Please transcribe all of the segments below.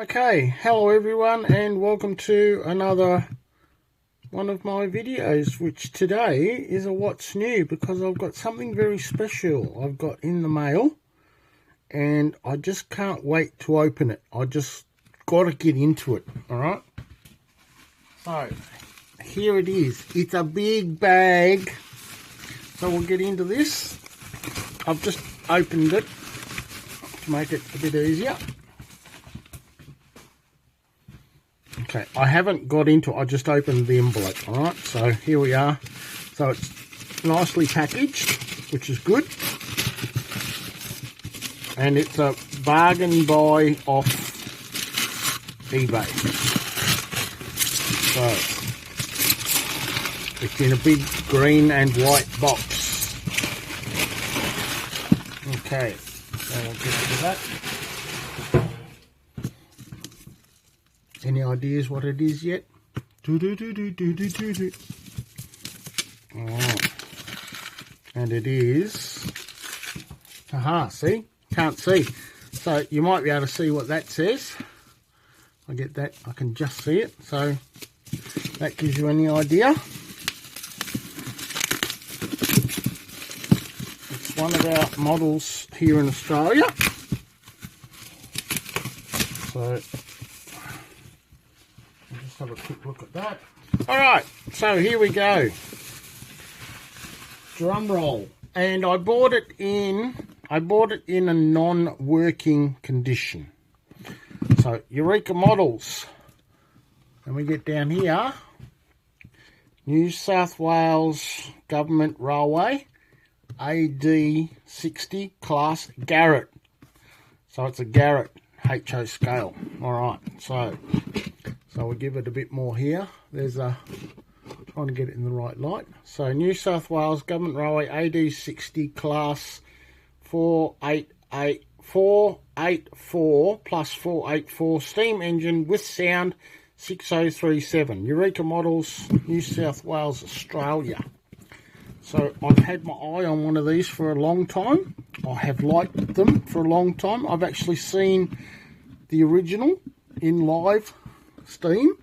Okay, hello everyone and welcome to another one of my videos, which today is a what's new because I've got something very special I've got in the mail and I just can't wait to open it. I just got to get into it, alright? So, here it is. It's a big bag. So we'll get into this. I've just opened it to make it a bit easier. Okay, I haven't got into it, I just opened the envelope, alright? So here we are. So it's nicely packaged, which is good. And it's a bargain buy off eBay. So it's in a big green and white box. Okay, so we'll get to that. Any ideas what it is yet? Oh. And it is, aha, see? Can't see. So you might be able to see what that says. I get that, I can just see it. So that gives you any idea. It's one of our models here in Australia. So have a quick look at that. Alright, so here we go. Drum roll. And I bought it in a non-working condition. So Eureka models. And we get down here. New South Wales Government Railway AD60 class Garratt. So it's a Garratt HO scale. Alright, so we'll give it a bit more here. There's a, trying to get it in the right light. So New South Wales Government Railway AD60 class 484 plus 484 steam engine with sound 6037. Eureka models, New South Wales, Australia. So I've had my eye on one of these for a long time. I have liked them for a long time. I've actually seen the original in live steam,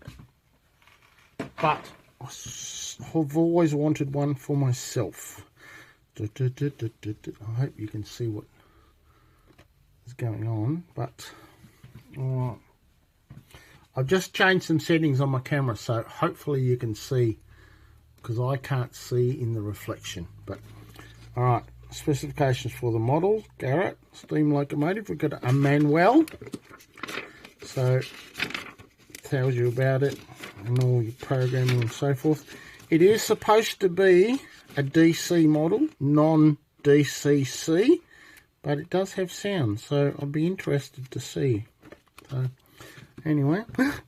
but I've always wanted one for myself. I hope you can see what is going on, but I've just changed some settings on my camera, so hopefully you can see, because I can't see in the reflection. But alright, specifications for the model, Garratt, steam locomotive. We've got a manual, so tells you about it and all your programming and so forth. It is supposed to be a DC model, non-DCC, but it does have sound, so I'll be interested to see. So anyway,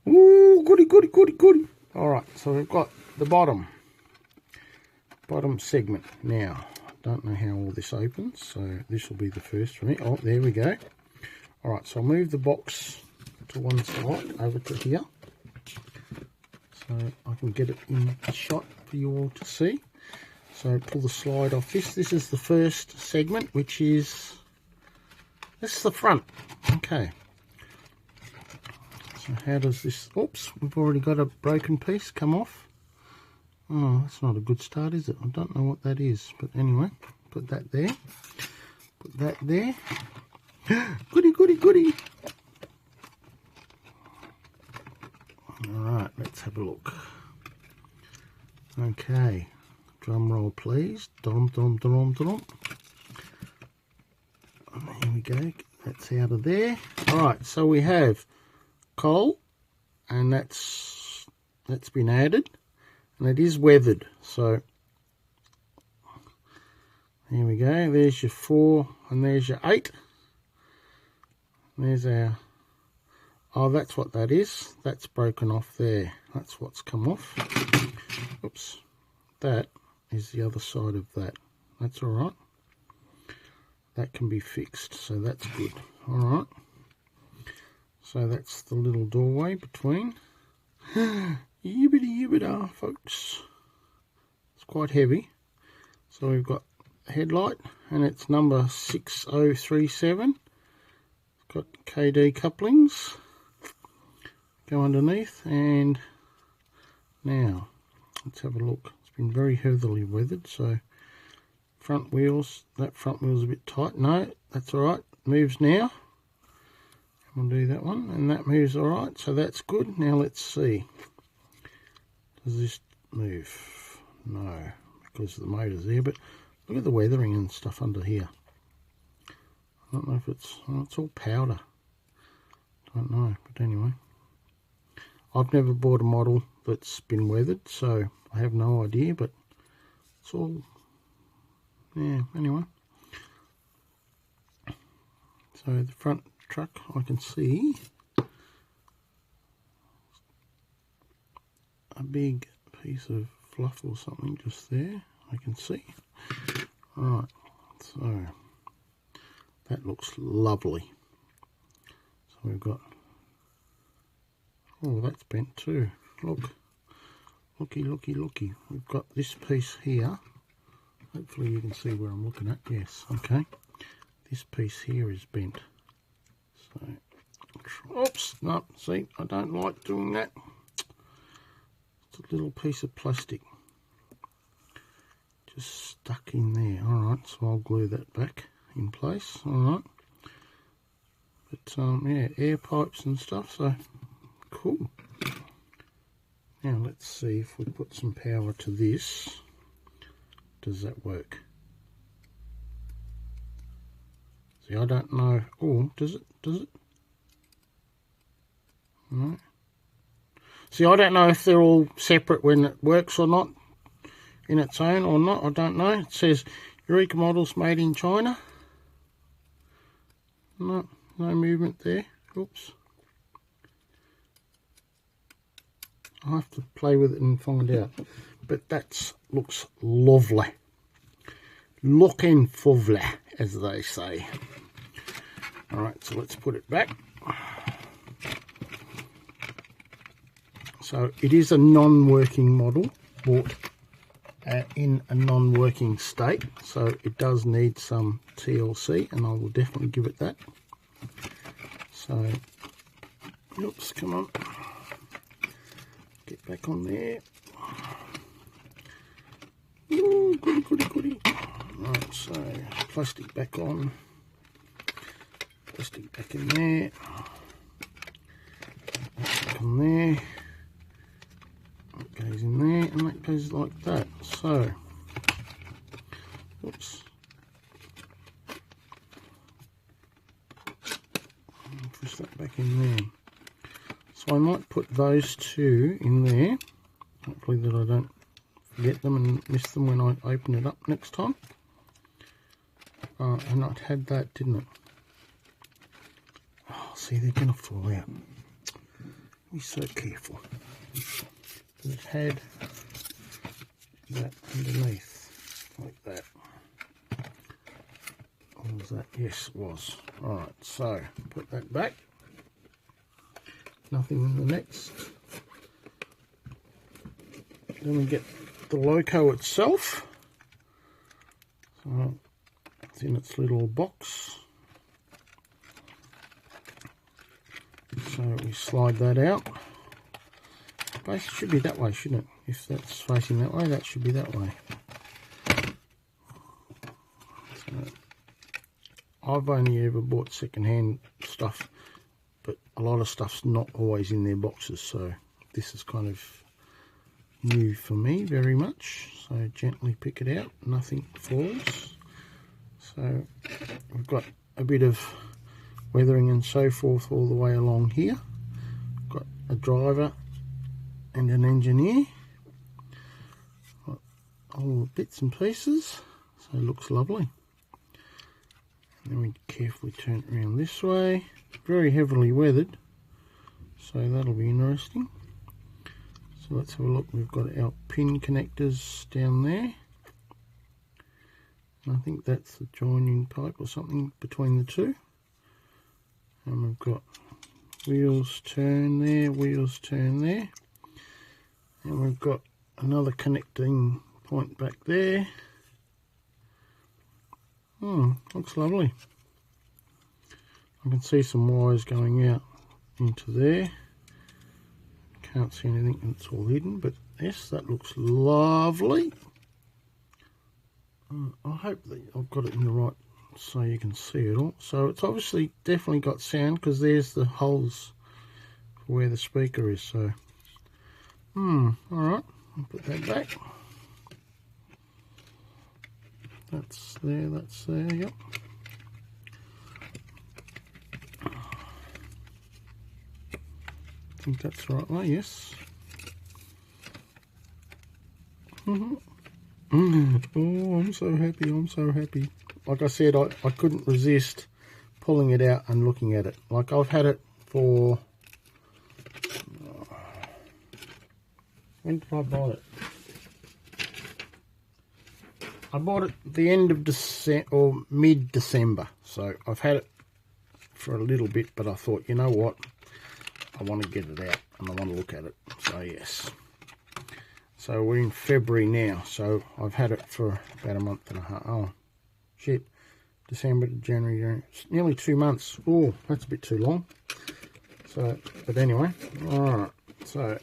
ooh, goody, goody, goody, goody. Alright, so we've got the bottom segment. Now, I don't know how all this opens, so this will be the first for me. Oh, there we go. Alright, so I'll move the box to one side over to here, so I can get it in shot for you all to see. So pull the slide off this. This is the first segment, which is, this is the front. Okay. So how does this, oops, we've already got a broken piece come off. Oh, that's not a good start, is it? I don't know what that is, but anyway, put that there. Put that there. Goody, goody, goody. Alright, let's have a look. Okay, drum roll please. Drum, drum, drum, drum. Here we go, that's out of there. Alright, so we have coal, and that's been added, and it is weathered. So here we go, there's your 4 and there's your 8. There's our, oh, that's what that is. That's broken off there. That's what's come off. Oops. That is the other side of that. That's all right. That can be fixed, so that's good. All right. So that's the little doorway between. Yibbity-yibbida, folks. It's quite heavy. So we've got a headlight, and it's number 6037. Got KD couplings. go underneath. And now let's have a look. It's been very heavily weathered, so front wheels, that front wheel's a bit tight. No, that's all right, moves now. We'll do that one, and that moves all right, so that's good. Now let's see, does this move? No, because the motor's there, but look at the weathering and stuff under here. I don't know if it's all powder, don't know, but anyway, I've never bought a model that's been weathered, so I have no idea, but it's all, yeah, anyway. So the front truck, I can see a big piece of fluff or something just there, I can see. Right, so that looks lovely. So we've got, oh, that's bent too. Look, looky. We've got this piece here. Hopefully you can see where I'm looking at. Yes, okay. This piece here is bent. So, oops, no, see, I don't like doing that. It's a little piece of plastic just stuck in there. Alright, so I'll glue that back in place. Alright. But, yeah, air pipes and stuff, so cool. Now let's see if we put some power to this. Does that work? See, I don't know. Oh, does it? No. See, I don't know if they're all separate when it works or not, in its own or not. I don't know. It says Eureka models made in China. No movement there. Oops. I'll have to play with it and find out. But that looks lovely. Looking lovely, as they say. Alright, so let's put it back. So it is a non-working model, bought in a non-working state, so it does need some TLC, and I will definitely give it that. So, oops, come on, get back on there. Ooh, goody. Right, so plastic back on, plastic back in there, back on there. That goes in there, and that goes like that. So, oops, push that back in there. So I might put those two in there, hopefully that I don't forget them and miss them when I open it up next time. And it had that, didn't it? Oh, see, they're going to fall out. Be so careful. It had that underneath, like that. Or was that? Yes, it was. Alright, so put that back. Nothing in the next. Then we get the Loco itself. So it's in its little box. So we slide that out. It should be that way, shouldn't it? If that's facing that way, that should be that way. So I've only ever bought second-hand stuff, but a lot of stuff's not always in their boxes, so this is kind of new for me very much. So gently pick it out, nothing falls. So we've got a bit of weathering and so forth all the way along here. Got a driver and an engineer, all the bits and pieces, so it looks lovely. And then we carefully turn it around this way. Very heavily weathered, so that'll be interesting. So let's have a look. We've got our pin connectors down there, and I think that's the joining pipe or something between the two. And we've got wheels turn there, wheels turn there. And we've got another connecting point back there. Looks lovely. I can see some wires going out into there. Can't see anything, it's all hidden, but yes, that looks lovely. I hope that I've got it in the right so you can see it all. So it's obviously definitely got sound because there's the holes for where the speaker is. So alright, I'll put that back. That's there, yep. I think that's the right way, yes. Oh, I'm so happy. Like I said, I couldn't resist pulling it out and looking at it. Like I've had it for... when did I buy it? I bought it at the end of December or mid-December. So I've had it for a little bit, but I thought, you know what? I want to get it out and I want to look at it. So yes. So we're in February now. So I've had it for about a month and a half. Oh, shit. December to January. It's nearly 2 months. Oh, that's a bit too long. So, but anyway. Alright. So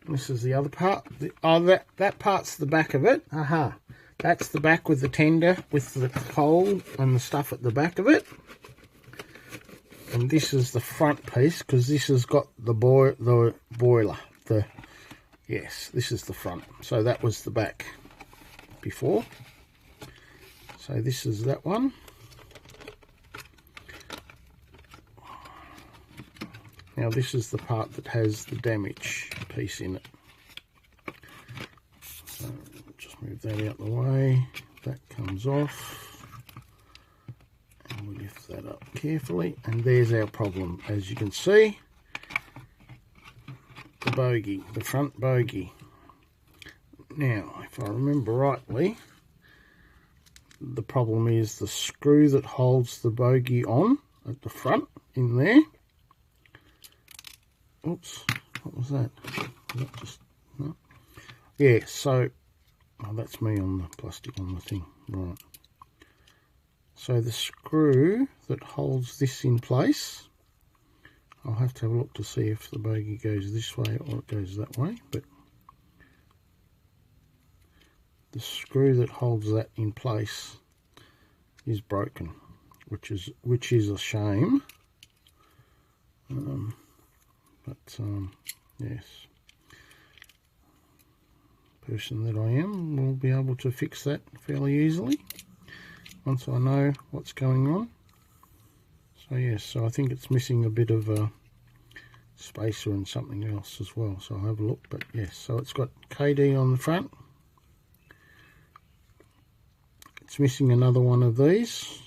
this is the other part. That part's the back of it. Aha. That's the back with the tender, with the coal and the stuff at the back of it. And this is the front piece, because this has got the boiler. Yes, this is the front. So that was the back before. So this is that one. Now this is the part that has the damage piece in it. So just move that out of the way. That comes off. And we lift that up carefully. And there's our problem. As you can see, the bogie, the front bogie. Now, if I remember rightly, the problem is the screw that holds the bogie on at the front in there. Oops, what was that? Was that just, no? Yeah, so, oh, that's me on the plastic on the thing, right. So the screw that holds this in place, I'll have to have a look to see if the bogie goes this way or it goes that way, but the screw that holds that in place is broken, which is a shame. Yes, person that I am will be able to fix that fairly easily once I know what's going on. So yes, so I think it's missing a bit of a spacer and something else as well, so I'll have a look. But yes, so it's got KD on the front. It's missing another one of these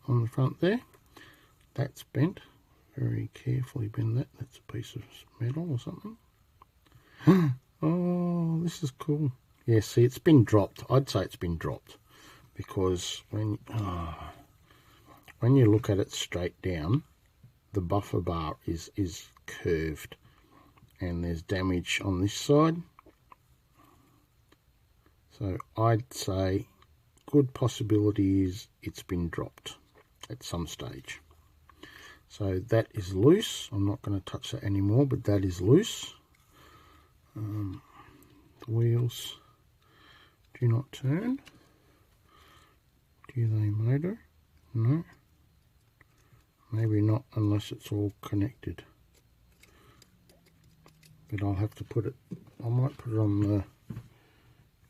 on the front there. That's bent. Very carefully bend that. That's a piece of metal or something. Oh, this is cool. Yeah, see, it's been dropped. I'd say it's been dropped because when you look at it straight down, the buffer bar is curved and there's damage on this side. So I'd say good possibility is it's been dropped at some stage. So that is loose. I'm not going to touch that anymore, but that is loose. The wheels do not turn. Do they motor? No. Maybe not unless it's all connected. But I'll have to put it, I might put it on the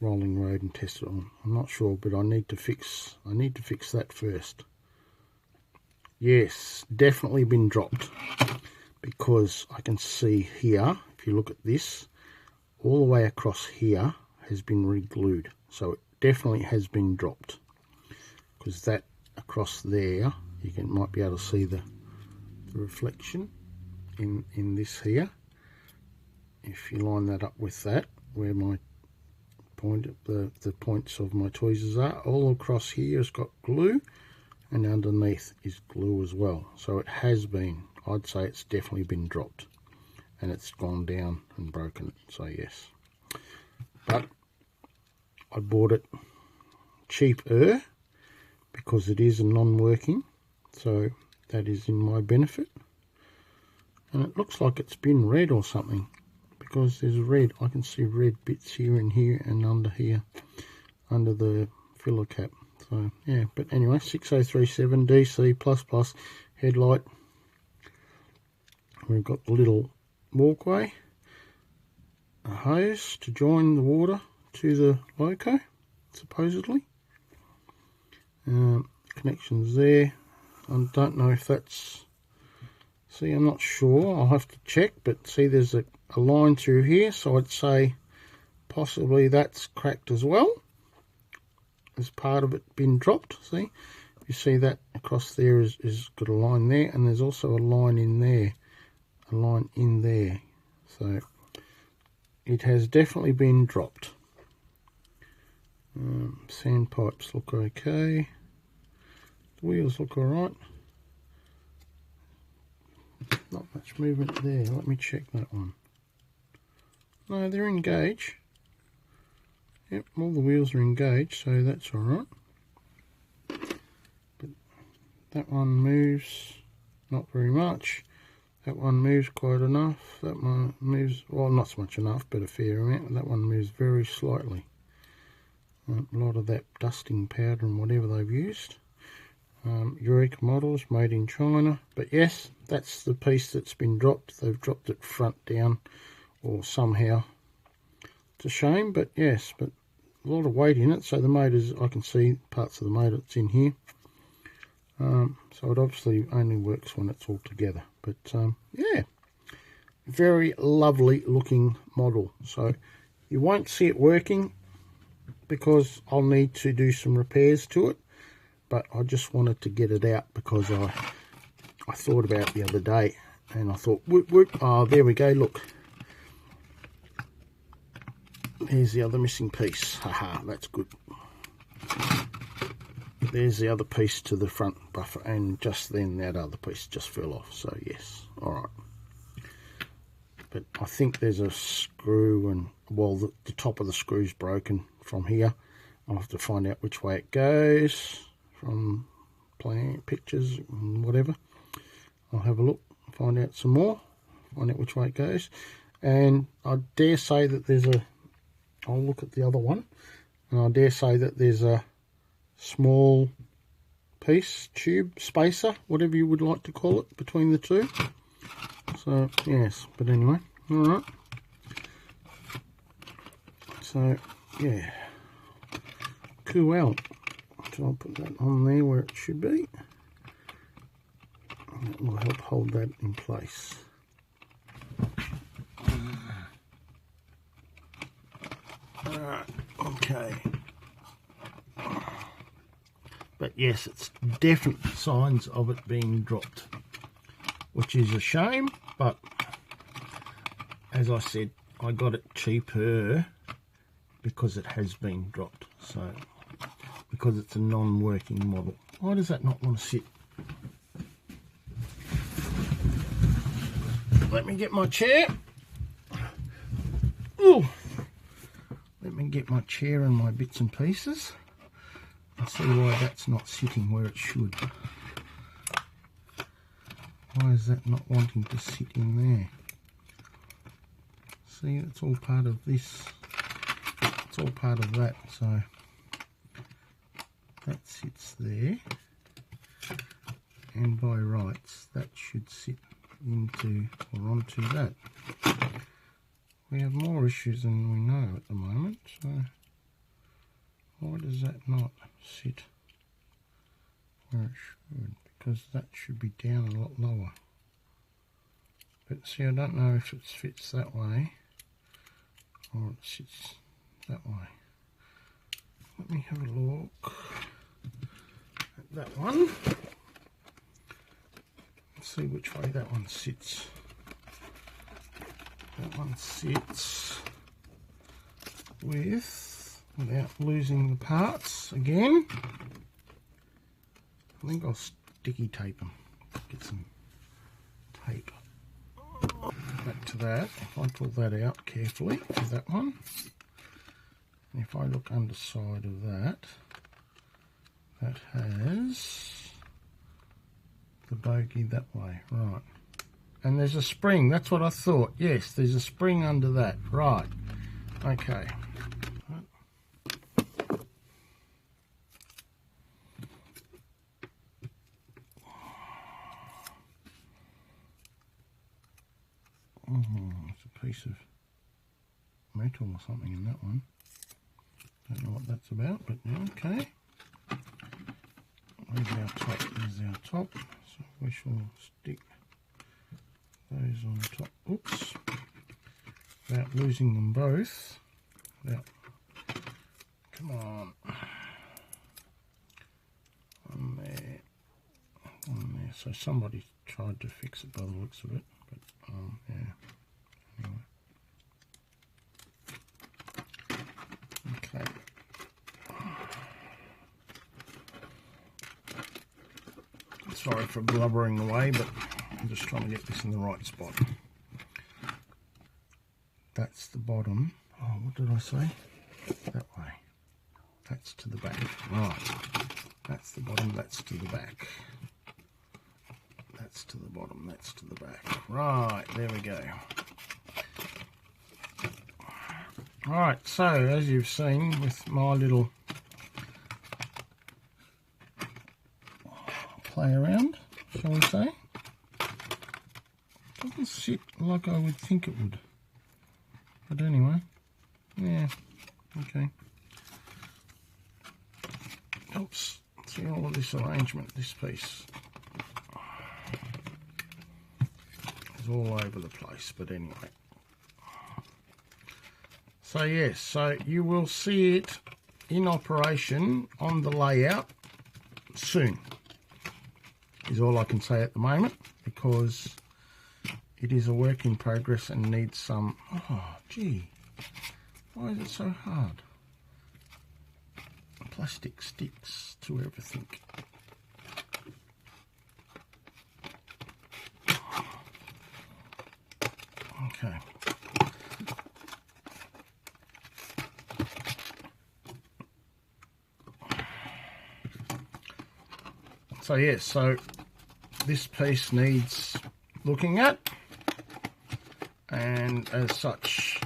rolling road and test it on. I'm not sure, but I need to fix that first. Yes, definitely been dropped, because I can see here, if you look at this, all the way across here has been re-glued. So it definitely has been dropped, because that across there, you might be able to see the reflection in this here. If you line that up with that, where my the points of my tweezers are, all across here has got glue, and underneath is glue as well. So it has been, I'd say it's definitely been dropped, and it's gone down and broken it. So yes, but I bought it cheaper because it is a non-working, so that is in my benefit. and it looks like it's been red or something, because there's red. I can see red bits here and here and under here, under the filler cap. So yeah, but anyway, 6037 DC++ headlight. We've got the little walkway, a hose to join the water to the Loco, supposedly. Connections there. I don't know if that's, see, I'm not sure, I'll have to check, but see there's a line through here, so I'd say possibly that's cracked as well. There's part of it been dropped, see? You see that across there is got a line there, and there's also a line in there. A line in there. So it has definitely been dropped. Sandpipes look okay. The wheels look alright. Not much movement there. Let me check that one. No, they're engaged. Yep, all the wheels are engaged, so that's alright. But that one moves not very much. That one moves quite enough. That one moves, well, not so much enough, but a fair amount. That one moves very slightly. A lot of that dusting powder and whatever they've used. Eureka models made in China. But yes, that's the piece that's been dropped. They've dropped it front down or somehow. It's a shame, but yes, but a lot of weight in it. So the motors, I can see parts of the motor that's in here. So it obviously only works when it's all together. But yeah, very lovely looking model. So you won't see it working because I'll need to do some repairs to it. But I just wanted to get it out because I thought about it the other day and I thought, whoop, whoop. Oh, there we go, look. Here's the other missing piece. Haha, that's good. There's the other piece to the front buffer, and just then that other piece just fell off. So yes, all right. But I think there's a screw, and well, the top of the screw's broken from here. I'll have to find out which way it goes from playing pictures and whatever. I'll have a look, find out some more, find out which way it goes. And I dare say that there's a, I'll look at the other one, and I dare say that there's a small piece, tube, spacer, whatever you would like to call it, between the two. So yes, but anyway, all right. So yeah, cool. So I'll put that on there where it should be. That will help hold that in place. Alright, okay. But yes, it's definite signs of it being dropped, which is a shame, but as I said, I got it cheaper because it has been dropped. So, because it's a non-working model. Why does that not want to sit? Let me get my chair. Ooh. Let me get my chair and my bits and pieces. I see why that's not sitting where it should. Why is that not wanting to sit in there? See, it's all part of this. It's all part of that, so that sits there. And by rights, that should sit into or onto that. We have more issues than we know at the moment, so why does that not sit where it should? Because that should be down a lot lower. But see, I don't know if it fits that way or it sits that way. Let me have a look at that one. Let's see which way that one sits. That one sits with, without losing the parts again, I think I'll sticky tape them. Get some tape. Back to that, if I pull that out carefully with that one, and if I look underside of that, that has the bogey that way, right. And there's a spring. That's what I thought. Yes, there's a spring under that. Right. Okay. It's a piece of metal or something in that one. Don't know what that's about, but okay. There's our top. There's our top. So we shall stick those on top. Oops. Without losing them both. Come on. On there. On there. So somebody tried to fix it by the looks of it. But yeah. Anyway. Okay. Sorry for blubbering away, but I'm just trying to get this in the right spot. That's the bottom. Oh, what did I say? That way. That's to the back. Right. That's the bottom, that's to the back. That's to the bottom, that's to the back. Right, there we go. Alright, so as you've seen with my little play around, shall we say, it doesn't sit like I would think it would. But anyway, yeah, okay. Oops, see all of this arrangement, this piece is all over the place, but anyway. So yes, so you will see it in operation on the layout soon, is all I can say at the moment, because it is a work in progress and needs some, oh gee, why is it so hard? Plastic sticks to everything. Okay. So yes, so this piece needs looking at, and as such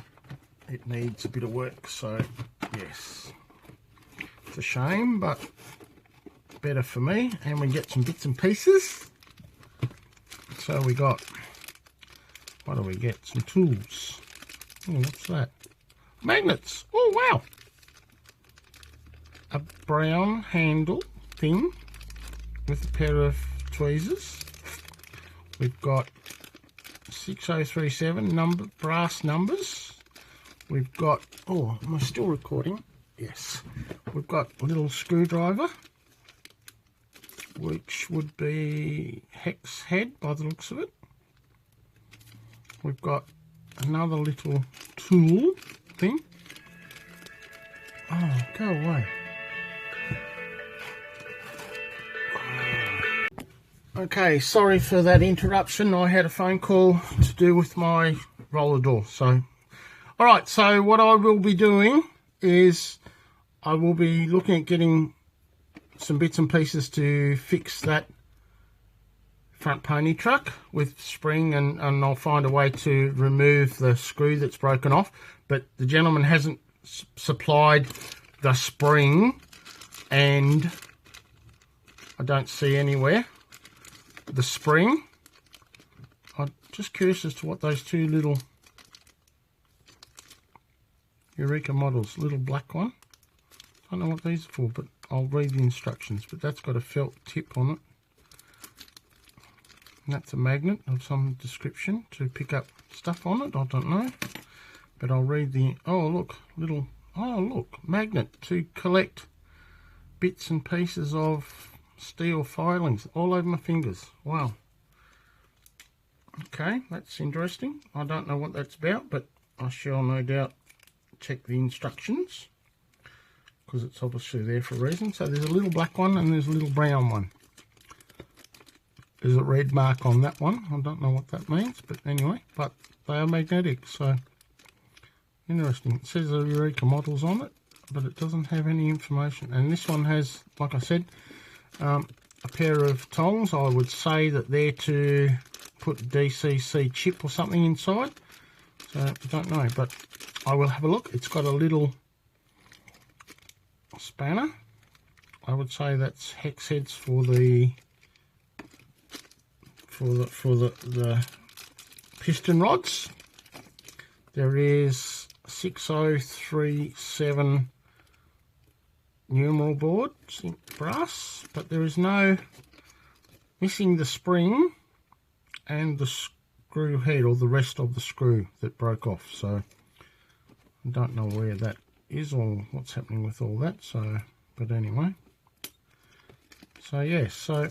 it needs a bit of work, so yes, it's a shame, but better for me, and we get some bits and pieces. So we got, what do we get? Some tools. Oh, what's that? Magnets. Oh wow, a brown handle thing with a pair of tweezers. We've got 6037 brass numbers. We've got, oh, am I still recording? Yes. We've got a little screwdriver, which would be hex head by the looks of it. We've got another little tool thing. Oh, go away. Okay, sorry for that interruption. I had a phone call to do with my roller door. So, alright, so what I will be doing is I will be looking at getting some bits and pieces to fix that front pony truck with spring, and I'll find a way to remove the screw that's broken off. But the gentleman hasn't supplied the spring, and I don't see anywhere the spring. I'm just curious as to what those two little Eureka models, little black one, I don't know what these are for, but I'll read the instructions. But that's got a felt tip on it, and that's a magnet of some description to pick up stuff on it. I don't know, but I'll read the, oh look, little, oh look, magnet to collect bits and pieces of steel filings all over my fingers. Wow. Okay, that's interesting. I don't know what that's about, but I shall no doubt check the instructions, because it's obviously there for a reason. So there's a little black one and there's a little brown one. There's a red mark on that one. I don't know what that means, but anyway, but they are magnetic, so interesting. It says the Eureka models on it, but it doesn't have any information. And this one has, like I said, a pair of tongs. I would say that they're to put a DCC chip or something inside. So I don't know, but I will have a look. It's got a little spanner. I would say that's hex heads for the piston rods. There is 6037 numeral board, brass, but there is no, missing the spring and the screw head, or the rest of the screw that broke off. So I don't know where that is or what's happening with all that. So, but anyway, so yes, so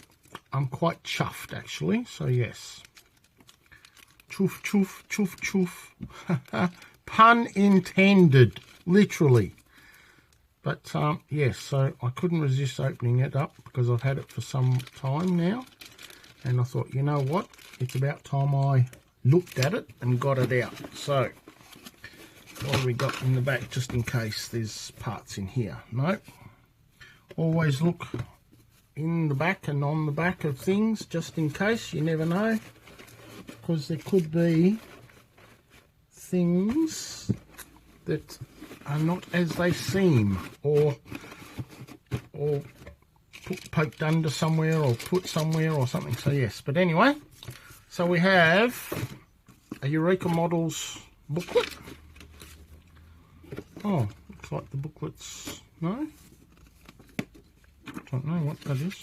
I'm quite chuffed actually. So yes, chuff chuff chuff chuff. Pun intended, literally. But yes, so I couldn't resist opening it up because I've had it for some time now, and I thought, you know what, it's about time I looked at it and got it out. So what have we got in the back, just in case there's parts in here? No, always look in the back and on the back of things, just in case, you never know, because there could be things that are not as they seem, or poked under somewhere, or put somewhere or something. So yes, but anyway, so we have a Eureka Models booklet. Oh, looks like the booklet's, no, don't know what that is.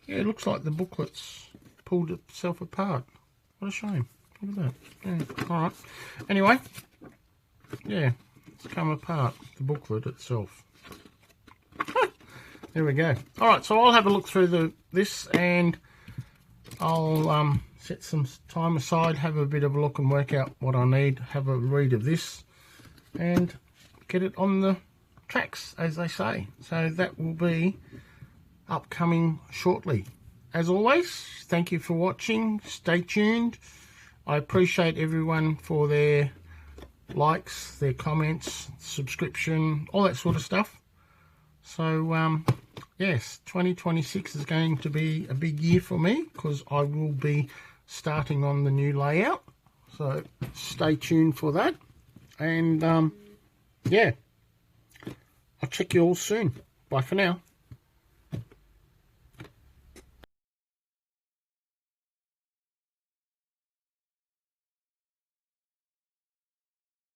Yeah, it looks like the booklet's pulled itself apart. What a shame. Look at that. Yeah, all right. Anyway, yeah, it's come apart, the booklet itself. There we go. All right, so I'll have a look through this, and I'll set some time aside, have a bit of a look and work out what I need, have a read of this, and get it on the tracks, as they say. So that will be upcoming shortly. As always, thank you for watching. Stay tuned. I appreciate everyone for their likes, their comments, subscription, all that sort of stuff. So yes, 2026 is going to be a big year for me, because I will be starting on the new layout. So stay tuned for that. And yeah, I'll check you all soon. Bye for now.